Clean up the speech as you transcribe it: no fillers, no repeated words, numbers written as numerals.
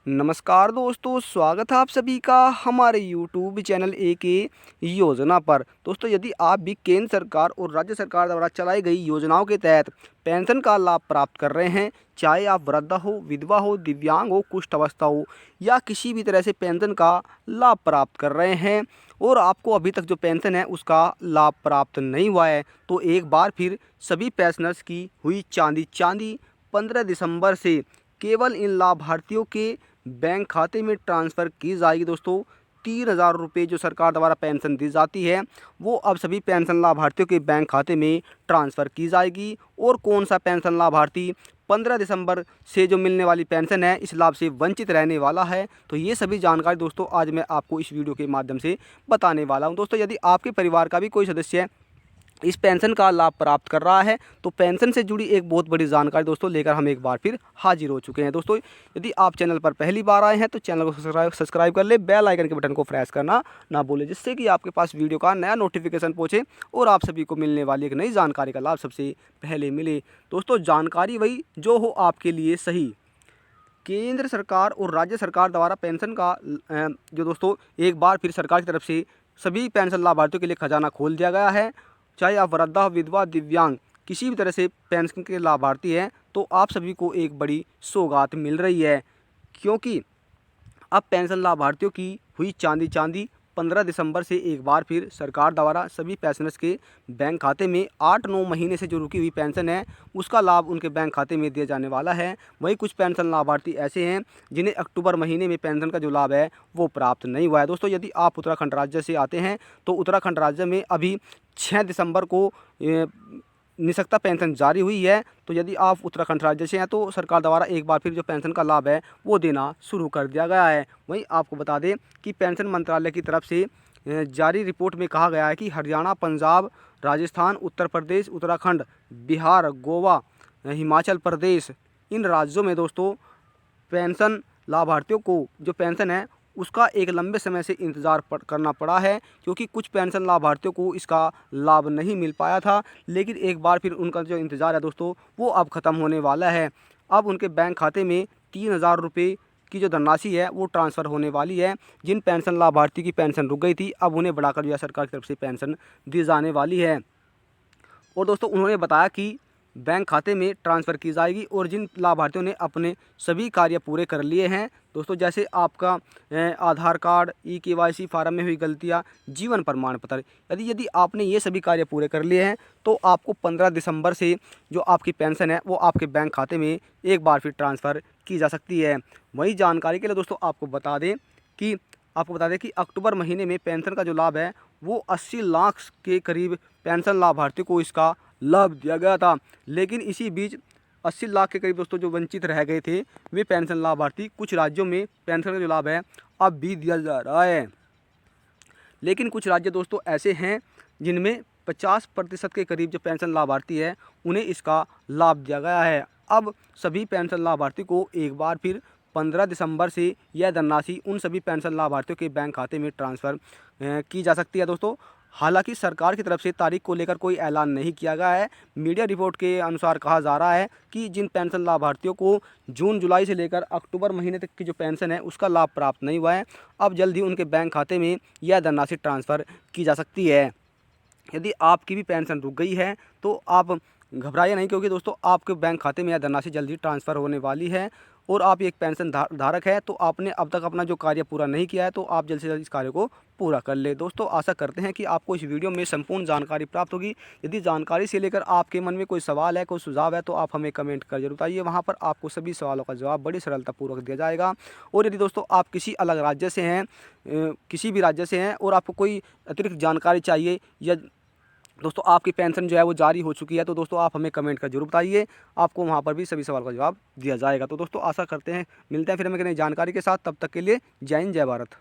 नमस्कार दोस्तों, स्वागत है आप सभी का हमारे यूट्यूब चैनल ए योजना पर। दोस्तों, यदि आप भी केंद्र सरकार और राज्य सरकार द्वारा चलाई गई योजनाओं के तहत पेंशन का लाभ प्राप्त कर रहे हैं, चाहे आप वृद्धा हो, विधवा हो, दिव्यांग हो, कुष्ठ अवस्था हो या किसी भी तरह से पेंशन का लाभ प्राप्त कर रहे हैं और आपको अभी तक जो पेंशन है उसका लाभ प्राप्त नहीं हुआ है, तो एक बार फिर सभी पेंशनर्स की हुई चांदी 15 दिसंबर से केवल इन लाभार्थियों के बैंक खाते में ट्रांसफ़र की जाएगी। दोस्तों, 3,000 रुपये जो सरकार द्वारा पेंशन दी जाती है वो अब सभी पेंशन लाभार्थियों के बैंक खाते में ट्रांसफ़र की जाएगी। और कौन सा पेंशन लाभार्थी 15 दिसंबर से जो मिलने वाली पेंशन है इस लाभ से वंचित रहने वाला है, तो ये सभी जानकारी दोस्तों आज मैं आपको इस वीडियो के माध्यम से बताने वाला हूँ। दोस्तों, यदि आपके परिवार का भी कोई सदस्य इस पेंशन का लाभ प्राप्त कर रहा है तो पेंशन से जुड़ी एक बहुत बड़ी जानकारी दोस्तों लेकर हम एक बार फिर हाजिर हो चुके हैं। दोस्तों, यदि आप चैनल पर पहली बार आए हैं तो चैनल को सब्सक्राइब कर ले, बेल आइकन के बटन को प्रेस करना ना भूलें, जिससे कि आपके पास वीडियो का नया नोटिफिकेशन पहुंचे और आप सभी को मिलने वाली एक नई जानकारी का लाभ सबसे पहले मिले। दोस्तों, जानकारी वही जो हो आपके लिए सही। केंद्र सरकार और राज्य सरकार द्वारा पेंशन का जो दोस्तों एक बार फिर सरकार की तरफ से सभी पेंशन लाभार्थियों के लिए खजाना खोल दिया गया है। चाहे आप वृद्धा, विधवा, दिव्यांग किसी भी तरह से पेंशन के लाभार्थी हैं तो आप सभी को एक बड़ी सौगात मिल रही है, क्योंकि अब पेंशन लाभार्थियों की हुई चांदी 15 दिसंबर से एक बार फिर सरकार द्वारा सभी पेंशनर्स के बैंक खाते में 8-9 महीने से जो रुकी हुई पेंशन है उसका लाभ उनके बैंक खाते में दिया जाने वाला है। वहीं कुछ पेंशन लाभार्थी ऐसे हैं जिन्हें अक्टूबर महीने में पेंशन का जो लाभ है वो प्राप्त नहीं हुआ है। दोस्तों, यदि आप उत्तराखंड राज्य से आते हैं तो उत्तराखंड राज्य में अभी 6 दिसंबर को निःशक्ता पेंशन जारी हुई है, तो यदि आप उत्तराखंड राज्य से हैं तो सरकार द्वारा एक बार फिर जो पेंशन का लाभ है वो देना शुरू कर दिया गया है। वहीं आपको बता दें कि पेंशन मंत्रालय की तरफ से जारी रिपोर्ट में कहा गया है कि हरियाणा, पंजाब, राजस्थान, उत्तर प्रदेश, उत्तराखंड, बिहार, गोवा, हिमाचल प्रदेश, इन राज्यों में दोस्तों पेंशन लाभार्थियों को जो पेंशन है उसका एक लंबे समय से इंतज़ार करना पड़ा है, क्योंकि कुछ पेंशन लाभार्थियों को इसका लाभ नहीं मिल पाया था। लेकिन एक बार फिर उनका जो इंतज़ार है दोस्तों वो अब ख़त्म होने वाला है। अब उनके बैंक खाते में 3,000 रुपये की जो धनराशि है वो ट्रांसफ़र होने वाली है। जिन पेंशन लाभार्थी की पेंशन रुक गई थी अब उन्हें बढ़ाकर जो है सरकार की तरफ से पेंशन दी जाने वाली है। और दोस्तों, उन्होंने बताया कि बैंक खाते में ट्रांसफ़र की जाएगी और जिन लाभार्थियों ने अपने सभी कार्य पूरे कर लिए हैं दोस्तों, जैसे आपका आधार कार्ड, ई-केवाईसी फार्म में हुई गलतियाँ, जीवन प्रमाण पत्र, यदि आपने ये सभी कार्य पूरे कर लिए हैं तो आपको 15 दिसंबर से जो आपकी पेंशन है वो आपके बैंक खाते में एक बार फिर ट्रांसफ़र की जा सकती है। वही जानकारी के लिए दोस्तों आपको बता दें कि अक्टूबर महीने में पेंशन का जो लाभ है वो 80 लाख के करीब पेंशन लाभार्थियों को इसका लाभ दिया गया था। लेकिन इसी बीच 80 लाख के करीब दोस्तों जो वंचित रह गए थे वे पेंशन लाभार्थी कुछ राज्यों में पेंशन का जो लाभ है अब भी दिया जा रहा है। लेकिन कुछ राज्य दोस्तों ऐसे हैं जिनमें 50% के करीब जो पेंशन लाभार्थी है उन्हें इसका लाभ दिया गया है। अब सभी पेंशन लाभार्थी को एक बार फिर 15 दिसंबर से यह धनराशि उन सभी पेंशन लाभार्थियों के बैंक खाते में ट्रांसफ़र की जा सकती है। दोस्तों, हालांकि सरकार की तरफ से तारीख को लेकर कोई ऐलान नहीं किया गया है। मीडिया रिपोर्ट के अनुसार कहा जा रहा है कि जिन पेंशन लाभार्थियों को जून जुलाई से लेकर अक्टूबर महीने तक की जो पेंशन है उसका लाभ प्राप्त नहीं हुआ है, अब जल्द ही उनके बैंक खाते में यह धनराशि ट्रांसफ़र की जा सकती है। यदि आपकी भी पेंशन रुक गई है तो आप घबराइए नहीं, क्योंकि दोस्तों आपके बैंक खाते में यह धनराशि जल्दी ट्रांसफ़र होने वाली है। और आप एक पेंशन धारक है तो आपने अब तक अपना जो कार्य पूरा नहीं किया है तो आप जल्द से जल्द इस कार्य को पूरा कर ले। दोस्तों, आशा करते हैं कि आपको इस वीडियो में संपूर्ण जानकारी प्राप्त होगी। यदि जानकारी से लेकर आपके मन में कोई सवाल है, कोई सुझाव है तो आप हमें कमेंट कर जरूर बताइए। वहाँ पर आपको सभी सवालों का जवाब बड़ी सरलतापूर्वक दिया जाएगा। और यदि दोस्तों आप किसी अलग राज्य से हैं, किसी भी राज्य से हैं और आपको कोई अतिरिक्त जानकारी चाहिए या दोस्तों आपकी पेंशन जो है वो जारी हो चुकी है तो दोस्तों आप हमें कमेंट कर जरूर बताइए, आपको वहाँ पर भी सभी सवाल का जवाब दिया जाएगा। तो दोस्तों आशा करते हैं मिलते हैं फिर हमें नई जानकारी के साथ, तब तक के लिए जय हिंद, जय भारत।